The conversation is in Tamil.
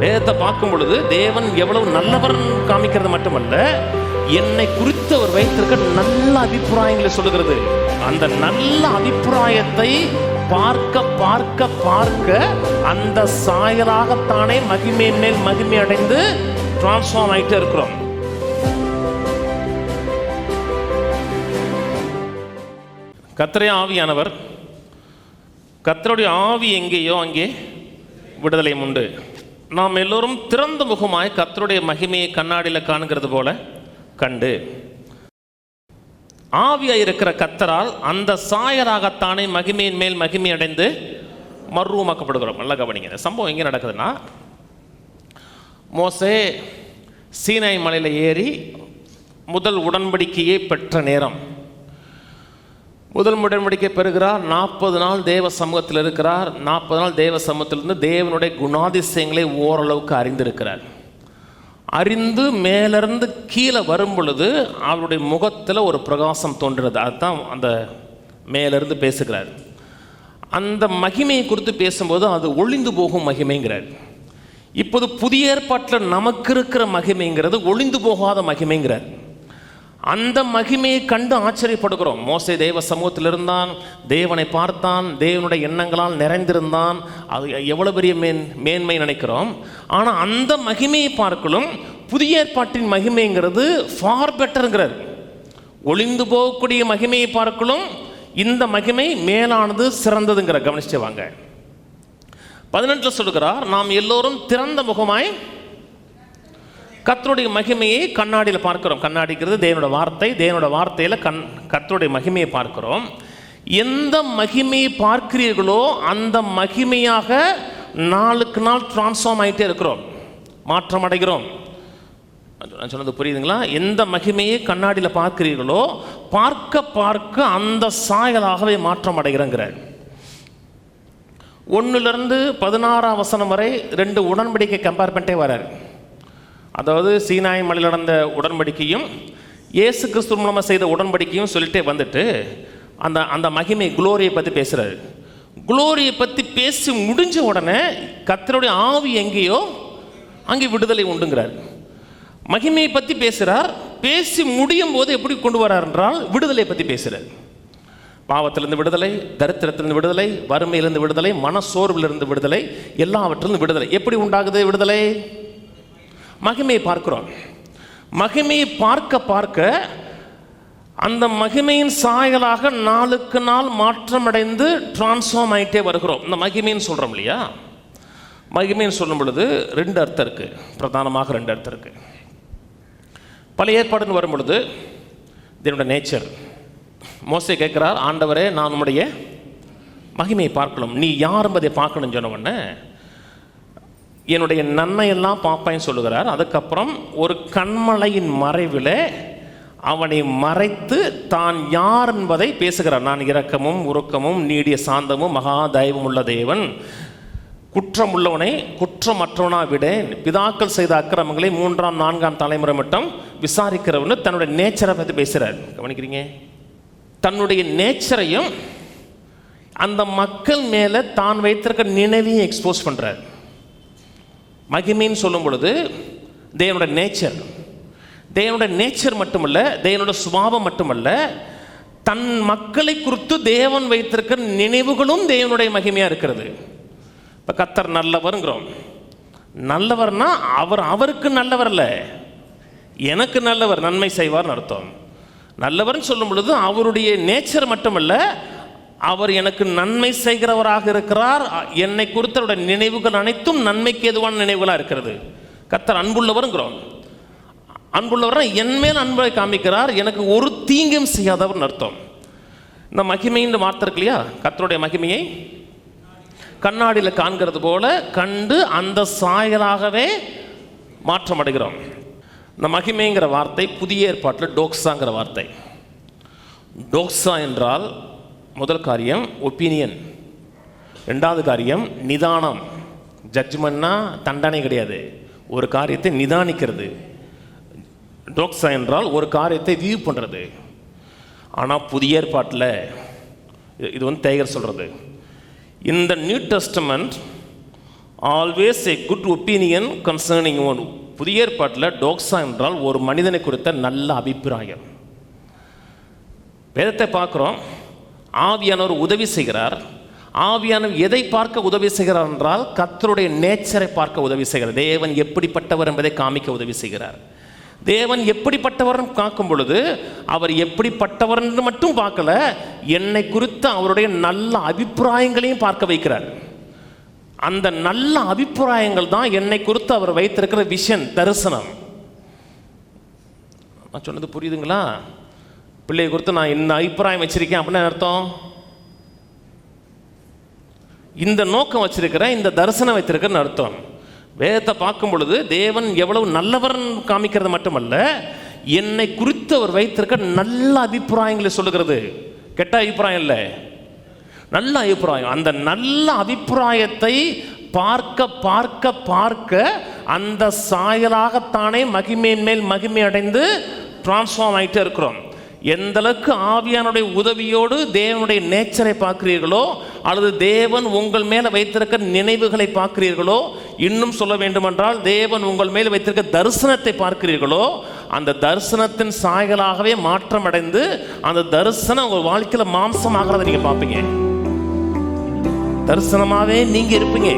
வேதத்தை பார்க்கும் பொழுது தேவன் எவ்வளவு நல்லவர் காமிக்கிறது மட்டுமல்ல, என்னை குறித்து அவர் வைத்திருக்க நல்ல அபிப்பிராயங்களை சொல்லுகிறது. அந்த நல்ல அபிப்பிராயத்தை பார்க்க பார்க்க பார்க்க அந்த சாயலாகத்தானே மகிமை மேல் மகிமை அடைந்து டிரான்ஸ்ஃபார்ம் ஆயிட்டே இருக்கிறோம். கர்த்தரே ஆவியானவர். கர்த்தருடைய ஆவி எங்கேயோ அங்கே விடுதலை உண்டு. நாம் எல்லோரும் திறந்த முகமாய் கர்த்தருடைய மகிமையை கண்ணாடியில் காண்கிறது போல கண்டு ஆவியாய் இருக்கிற கர்த்தரால் அந்த சாயலாகத்தானே மகிமையின் மேல் மகிமை அடைந்து மறுரூபமாக்கப்படுகிறோம். நல்லா கவனிங்க. இந்த சம்பவம் எங்கே நடக்குதுன்னா, மோசே சீனாய் மலையில் ஏறி முதல் உடன்படிக்கையை பெற்ற நேரம். முதல் உடன்படிக்கை பெறுகிறார். 40 நாள் தேவ சமூகத்தில் இருக்கிறார். 40 நாள் தேவ சமூகத்திலிருந்து தேவனுடைய குணாதிசயங்களை ஓரளவுக்கு அறிந்திருக்கிறார். அறிந்து மேலிருந்து கீழே வரும் பொழுது அவருடைய முகத்தில் ஒரு பிரகாசம் தோன்றுறது. அதுதான் அந்த மேலிருந்து பேசுகிறார். அந்த மகிமையை குறித்து பேசும்போது அது ஒளிந்து போகும் மகிமைங்கிறார். இப்போது புதிய ஏற்பாட்டில் நமக்கு இருக்கிற மகிமைங்கிறது ஒளிந்து போகாத மகிமைங்கிறார். அந்த மகிமையை கண்டு ஆச்சரியப்படுகிறோம். மோசே தேவ சமூகத்தில் இருந்தான், தேவனை பார்த்தான், தேவனுடைய எண்ணங்களால் நிறைந்திருந்தான். அது எவ்வளோ பெரிய மேன்மை நினைக்கிறோம். ஆனால் அந்த மகிமையை பார்க்கலும் புதிய ஏற்பாட்டின் மகிமைங்கிறது ஃபார் பெட்டருங்கிறார். ஒளிந்து போகக்கூடிய மகிமையை பார்க்கலும் இந்த மகிமை மேலானது, சிறந்ததுங்கிற. கவனிச்சு வாங்க. 18 சொல்கிறார், நாம் எல்லோரும் திறந்த முகமாய் கர்த்தருடைய மகிமையை கண்ணாடியில் பார்க்கிறோம். கண்ணாடிக்கிறது தேவனோட வார்த்தை. தேவனோட வார்த்தையில் கர்த்தருடைய மகிமையை பார்க்கிறோம். எந்த மகிமையை பார்க்கிறீர்களோ அந்த மகிமையாக நாளுக்கு நாள் டிரான்ஸ்ஃபார்ம் ஆகிட்டே இருக்கிறோம், மாற்றம் அடைகிறோம். நான் சொன்னது புரியுதுங்களா? எந்த மகிமையை கண்ணாடியில் பார்க்கிறீர்களோ பார்க்க பார்க்க அந்த சாயலாகவே மாற்றம் அடைகிறோங்கிறார். 1 16 வசனம் வரை 2 உடன்படிக்கை கம்பேர் பண்ணிட்டே வர்றார். அதாவது சீனாய் மலையில் நடந்த உடன்படிக்கையும் இயேசு கிறிஸ்து மூலமாக செய்த உடன்படிக்கையும் சொல்லிட்டே வந்துட்டு அந்த மகிமை குளோரியை பற்றி பேசுகிறார். குளோரியை பற்றி பேசி முடிஞ்ச உடனே கர்த்தருடைய ஆவி எங்கேயோ அங்கே விடுதலை உண்டுங்கிறார். மகிமையை பற்றி பேசுகிறார். பேசி முடியும் போது எப்படி கொண்டு வரார் என்றால் விடுதலையை பற்றி பேசுகிறார். பாவத்திலிருந்து விடுதலை, தரித்திரத்திலிருந்து விடுதலை, வறுமையிலிருந்து விடுதலை, மனசோர்விலிருந்து விடுதலை, எல்லாவற்றிலிருந்து விடுதலை. எப்படி உண்டாகுது விடுதலை? மகிமையை பார்க்கிறோம். மகிமையை பார்க்க பார்க்க அந்த மகிமையின் சாயலாக நாளுக்கு நாள் மாற்றமடைந்து டிரான்ஸ்ஃபார்ம் ஆகிட்டே வருகிறோம். இந்த மகிமைன்னு சொல்கிறோம் இல்லையா? மகிமைன்னு சொல்லும் பொழுது 2 அர்த்தம் இருக்குது. பிரதானமாக 2 அர்த்தம் இருக்குது. பழைய ஏற்பாடுன்னு வரும் பொழுது இதனுடைய நேச்சர். மோசே கேட்குறார், ஆண்டவரே நான் உம்முடைய மகிமையை பார்க்கணும், நீ யார் என்பதை பார்க்கணும்னு சொன்ன உடனே என்னுடைய நன்மையெல்லாம் பார்ப்பேன்னு சொல்லுகிறார். அதுக்கப்புறம் ஒரு கண்மலையின் மறைவில் அவனை மறைத்து தான் யார் என்பதை பேசுகிறார். நான் இரக்கமும் உருக்கமும் நீடிய சாந்தமும் மகா தயவும் உள்ள தேவன், குற்றம் உள்ளவனை குற்றமற்றவனா விட பிதாக்கள் செய்த அக்கிரமங்களை 3ஆம் 4ஆம் தலைமுறை மட்டும் விசாரிக்கிறவன்னு தன்னுடைய நேச்சரை பற்றி பேசுகிறார். கவனிக்கிறீங்க? தன்னுடைய நேச்சரையும் அந்த மக்கள் மேலே தான் வைத்திருக்க நினைவையும் எக்ஸ்போஸ் பண்ணுறார். மகிமைன்னு சொல்லும் பொழுது தேவனோட நேச்சர் மட்டுமல்ல, தேவனோட சுபாவம் மட்டுமல்ல, தன் மக்களை குறித்து தேவன் வைத்திருக்கிற நினைவுகளும் தேவனுடைய மகிமையாக இருக்கிறது. இப்போ கர்த்தர் நல்லவருங்கிறோம். நல்லவர்னா அவருக்கு நல்லவர் இல்லை, எனக்கு நல்லவர், நன்மை செய்வார்னு அர்த்தம். நல்லவர்னு சொல்லும் பொழுது அவருடைய நேச்சர் மட்டுமல்ல, அவர் எனக்கு நன்மை செய்கிறவராக இருக்கிறார். என்னை குறித்தவருடைய நினைவுகள் அனைத்தும் நன்மைக்கு எதுவான நினைவுகளாக இருக்கிறது. கர்த்தர் அன்புள்ளவருங்கிறோம். அன்புள்ளவர் என் மேல் அன்பை காமிக்கிறார், எனக்கு ஒரு தீங்கும் செய்யாதவர்னு அர்த்தம். இந்த மகிமைன்னு வார்த்தை இருக்கு இல்லையா? கர்த்தருடைய மகிமையை கண்ணாடியில் காண்கிறது போல கண்டு அந்த சாயலாகவே மாற்றம் அடைகிறோம். இந்த மகிமைங்கிற வார்த்தை புதிய ஏற்பாட்டில் டோக்ஸாங்கிற வார்த்தை. டோக்ஸா என்றால் முதல் காரியம் ஒப்பீனியன், 2வது காரியம் நிதானம். ஜட்ஜ்மெண்ட்னா தண்டனை கிடையாது, ஒரு காரியத்தை நிதானிக்கிறது. டோக்ஸா என்றால் ஒரு காரியத்தை வியூ பண்ணுறது. ஆனால் புதிய ஏற்பாட்டில் இது தேகர் சொல்கிறது, இந்த new testament always a good opinion concerning one. புதிய ஏற்பாட்டில் டோக்ஸா என்றால் ஒரு மனிதனை குறித்த நல்ல அபிப்பிராயம். வேதத்தை பார்க்குறோம், ஆவியானவர் உதவி செய்கிறார். ஆவியானவர் எதை பார்க்க உதவி செய்கிறார் என்றால் கர்த்தருடைய நேச்சரை பார்க்க உதவி செய்கிறார். தேவன் எப்படிப்பட்டவர் என்பதை காமிக்க உதவி செய்கிறார். தேவன் எப்படிப்பட்டவர் காக்கும் பொழுது அவர் எப்படிப்பட்டவர் என்று மட்டும் பார்க்கல, என்னை குறித்த அவருடைய நல்ல அபிப்பிராயங்களையும் பார்க்க வைக்கிறார். அந்த நல்ல அபிப்பிராயங்கள் தான் என்னை குறித்து அவர் வைத்திருக்கிற விஷன், தரிசனம். நான் சொன்னது புரியுதுங்களா? பிள்ளையை குறித்து நான் என்ன அபிப்பிராயம் வச்சிருக்கேன் அப்படின்னு அர்த்தம், இந்த நோக்கம் வச்சிருக்கிறேன், இந்த தரிசனம் வைத்திருக்கிறேன்னு அர்த்தம். வேதத்தை பார்க்கும் பொழுது தேவன் எவ்வளவு நல்லவர் காமிக்கிறது மட்டுமல்ல, என்னை குறித்து அவர் வைத்திருக்க நல்ல அபிப்பிராயங்களை சொல்லுகிறது. கெட்ட அபிப்பிராயம் இல்லை, நல்ல அபிப்பிராயம். அந்த நல்ல அபிப்பிராயத்தை பார்க்க பார்க்க பார்க்க அந்த சாயலாகத்தானே மகிமையின் மேல் மகிமை அடைந்து டிரான்ஸ்ஃபார்ம் ஆகிட்டே இருக்கிறோம். எந்த அளவுக்கு ஆவியானுடைய உதவியோடு தேவனுடைய நேச்சரை பார்க்கிறீர்களோ, அல்லது தேவன் உங்கள் மேலே வைத்திருக்க நினைவுகளை பார்க்கிறீர்களோ, இன்னும் சொல்ல வேண்டுமென்றால் தேவன் உங்கள் மேலே வைத்திருக்க தரிசனத்தை பார்க்கிறீர்களோ, அந்த தரிசனத்தின் சாயலாகவே மாற்றம் அடைந்து அந்த தரிசனம் உங்கள் வாழ்க்கையில் மாம்சமாகிறத நீங்கள் பார்ப்பீங்க. தரிசனமாகவே நீங்கள் இருப்பீங்க.